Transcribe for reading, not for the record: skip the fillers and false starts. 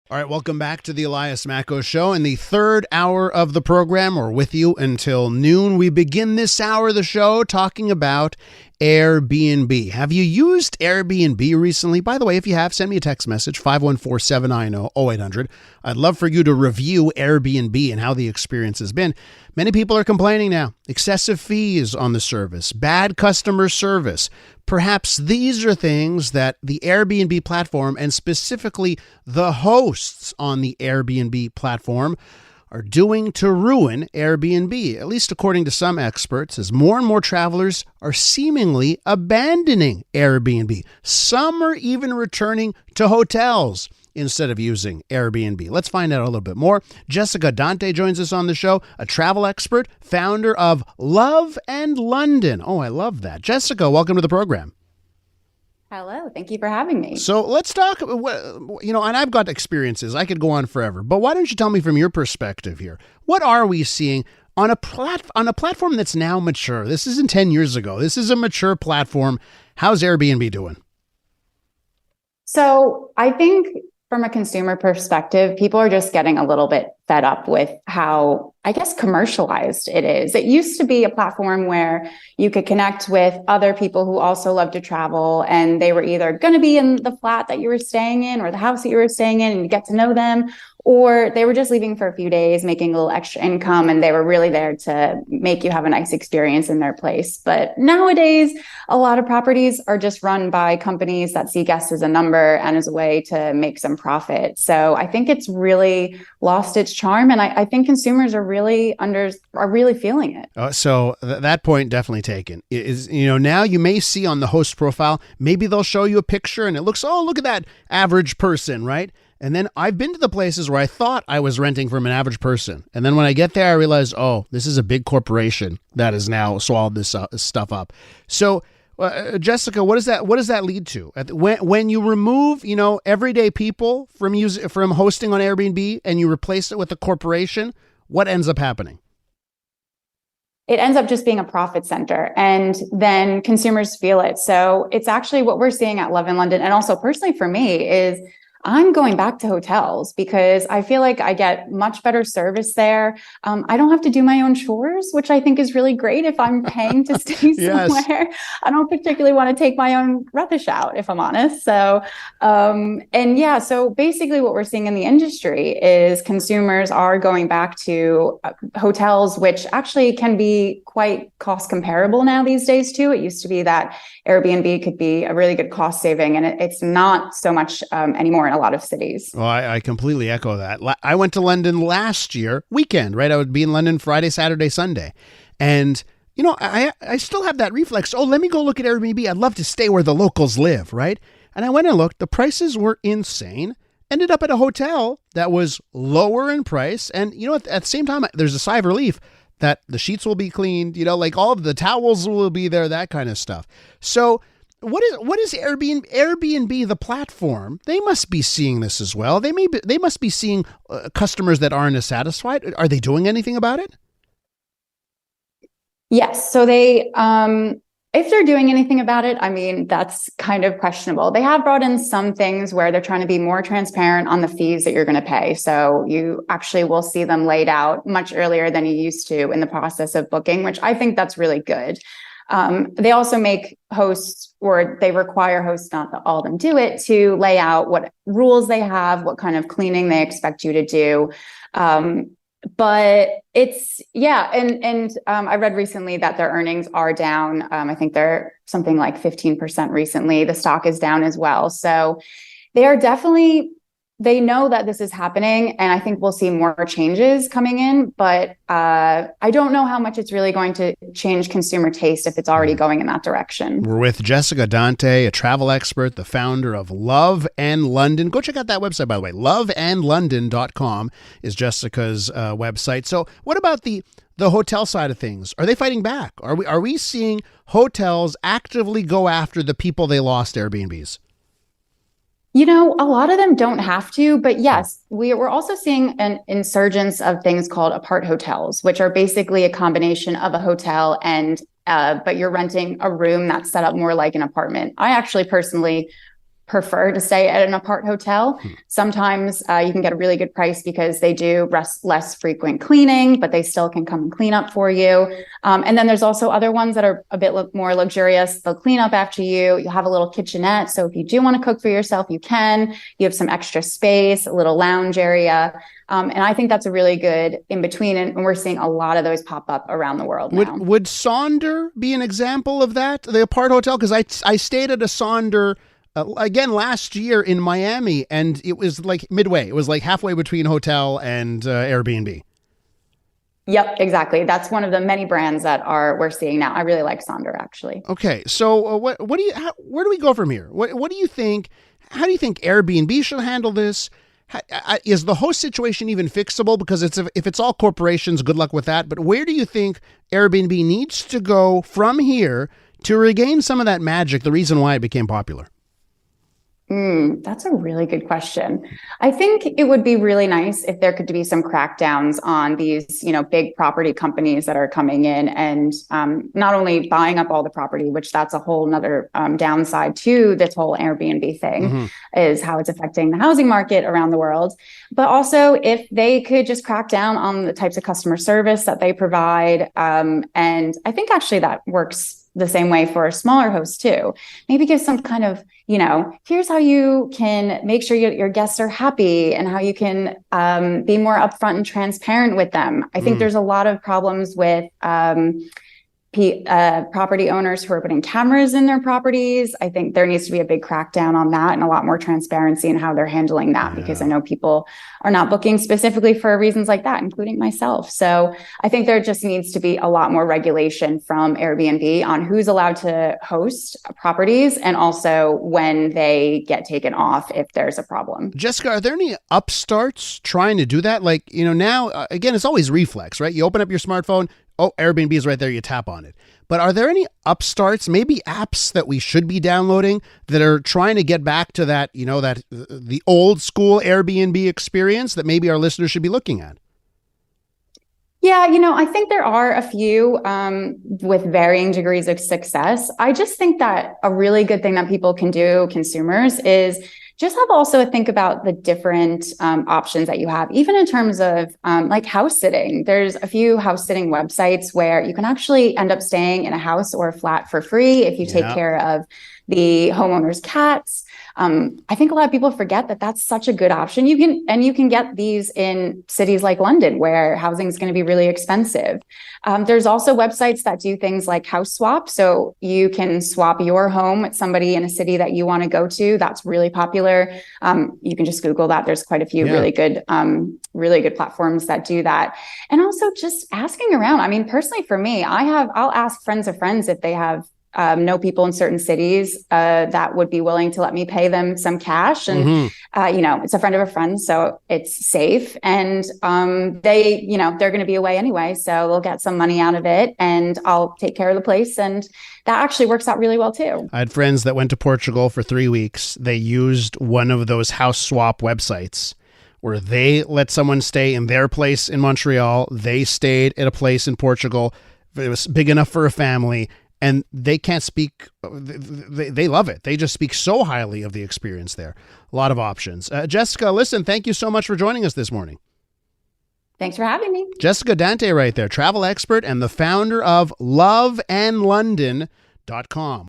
All right, welcome back to the Elias Makos Show. In the third hour of the program, or with you until noon, we begin this hour of the show talking about Airbnb. Have you used Airbnb recently? By the way, if you have, send me a text message, 514-790-0800. I'd love for you to review Airbnb and how the experience has been. Many people are complaining now. Excessive fees on the service, bad customer service. Perhaps these are things that the Airbnb platform, and specifically the hosts on the Airbnb platform, are doing to ruin Airbnb, at least according to some experts, as more and more travelers are seemingly abandoning Airbnb. Some are even returning to hotels instead of using Airbnb. Let's find out a little bit more. Jessica Dante joins us on the show, a travel expert, founder of Love and London. Oh, I love that. Jessica, welcome to the program. Hello, thank you for having me. So let's talk, and I've got experiences. I could go on forever, but why don't you tell me from your perspective here? What are we seeing on a platform that's now mature? This isn't 10 years ago. This is a mature platform. How's Airbnb doing? So I think from a consumer perspective, people are just getting a little bit fed up with how, I guess, commercialized it is. It used to be a platform where you could connect with other people who also love to travel, and they were either going to be in the flat that you were staying in or the house that you were staying in, and you get to know them, or they were just leaving for a few days, making a little extra income, and they were really there to make you have a nice experience in their place. But nowadays, a lot of properties are just run by companies that see guests as a number and as a way to make some profit. So I think it's really lost its charm, and I think consumers are really feeling it. So that point definitely taken. Is now you may see on the host profile, maybe they'll show you a picture and it looks, oh, look at that average person, right? And then I've been to the places where I thought I was renting from an average person. And then when I get there, I realize, oh, this is a big corporation that has now swallowed this stuff up. So, Jessica, what does that lead to? When you remove, everyday people from hosting on Airbnb and you replace it with a corporation, what ends up happening? It ends up just being a profit center, and then consumers feel it. So it's actually what we're seeing at Love in London. And also personally for me is I'm going back to hotels because I feel like I get much better service there. I don't have to do my own chores, which I think is really great if I'm paying to stay Yes. somewhere. I don't particularly want to take my own rubbish out, if I'm honest. So, so basically what we're seeing in the industry is consumers are going back to hotels, which actually can be quite cost comparable now these days too. It used to be that Airbnb could be a really good cost saving, and it's not so much anymore in a lot of cities. Well, I completely echo that. I went to London last year, weekend, right? I would be in London Friday, Saturday, Sunday. And, I still have that reflex. Oh, let me go look at Airbnb. I'd love to stay where the locals live, right? And I went and looked. The prices were insane. Ended up at a hotel that was lower in price. And, at the same time, there's a sigh of relief that the sheets will be cleaned, like all of the towels will be there, that kind of stuff. So what is Airbnb, the platform? They must be seeing this as well. They must be seeing customers that aren't as satisfied. Are they doing anything about it? Yes. So they, if they're doing anything about it, I mean, that's kind of questionable. They have brought in some things where they're trying to be more transparent on the fees that you're going to pay. So you actually will see them laid out much earlier than you used to in the process of booking, which I think that's really good. They also make hosts, or they require hosts, not that all of them do it, to lay out what rules they have, what kind of cleaning they expect you to do. But it's, I read recently that their earnings are down. I think they're something like 15% recently. The stock is down as well. So they are definitely, they know that this is happening, and I think we'll see more changes coming in, but I don't know how much it's really going to change consumer taste if it's already going in that direction. We're with Jessica Dante, a travel expert, the founder of Love and London. Go check out that website, by the way. loveandlondon.com is Jessica's website. So what about the hotel side of things? Are they fighting back? Are we seeing hotels actively go after the people they lost Airbnbs? A lot of them don't have to, but yes, we're also seeing an insurgence of things called apart hotels, which are basically a combination of a hotel and but you're renting a room that's set up more like an apartment. I actually personally prefer to stay at an apart hotel. Sometimes you can get a really good price because they do less frequent cleaning, but they still can come and clean up for you. And then there's also other ones that are a bit more luxurious. They'll clean up after you. You'll have a little kitchenette. So if you do want to cook for yourself, you can. You have some extra space, a little lounge area. And I think that's a really good in between. And we're seeing a lot of those pop up around the world now. Would Sonder be an example of that, the apart hotel? Because I stayed at a Sonder again last year in Miami, and it was like midway. It was like halfway between hotel and Airbnb. Yep, exactly. That's one of the many brands that we're seeing now. I really like Sonder, actually. Okay, so where do we go from here? What do you think? How do you think Airbnb should handle this? Is the host situation even fixable? Because if it's all corporations, good luck with that. But where do you think Airbnb needs to go from here to regain some of that magic, the reason why it became popular? That's a really good question. I think it would be really nice if there could be some crackdowns on these, big property companies that are coming in and not only buying up all the property, which that's a whole nother downside to this whole Airbnb thing, is how it's affecting the housing market around the world. But also if they could just crack down on the types of customer service that they provide. And I think actually that works the same way for smaller hosts too. Maybe give some kind of, here's how you can make sure your guests are happy and how you can be more upfront and transparent with them. I think there's a lot of problems with property owners who are putting cameras in their properties. I think there needs to be a big crackdown on that and a lot more transparency in how they're handling that, because I know people are not booking specifically for reasons like that, including myself. So I think there just needs to be a lot more regulation from Airbnb on who's allowed to host properties and also when they get taken off if there's a problem. Jessica, are there any upstarts trying to do that? Like, now, again, it's always reflex, right? You open up your smartphone, oh, Airbnb is right there. You tap on it. But are there any upstarts, maybe apps that we should be downloading that are trying to get back to that, the old school Airbnb experience that maybe our listeners should be looking at? Yeah, I think there are a few with varying degrees of success. I just think that a really good thing that people can do, consumers, is just have also a think about the different options that you have, even in terms of like house sitting. There's a few house sitting websites where you can actually end up staying in a house or a flat for free if you take care of the homeowner's cats. I think a lot of people forget that that's such a good option. You can get these in cities like London, where housing is going to be really expensive. There's also websites that do things like house swap. So you can swap your home with somebody in a city that you want to go to. That's really popular. You can just Google that. There's quite a few really good platforms that do that. And also just asking around. I mean, personally for me, I'll ask friends of friends if they have know people in certain cities that would be willing to let me pay them some cash. And, it's a friend of a friend, so it's safe. And they're going to be away anyway, so they'll get some money out of it and I'll take care of the place. And that actually works out really well too. I had friends that went to Portugal for 3 weeks. They used one of those house swap websites where they let someone stay in their place in Montreal. They stayed at a place in Portugal. It was big enough for a family. And they can't speak, they love it. They just speak so highly of the experience there. A lot of options. Jessica, listen, thank you so much for joining us this morning. Thanks for having me. Jessica Dante right there, travel expert and the founder of loveandlondon.com.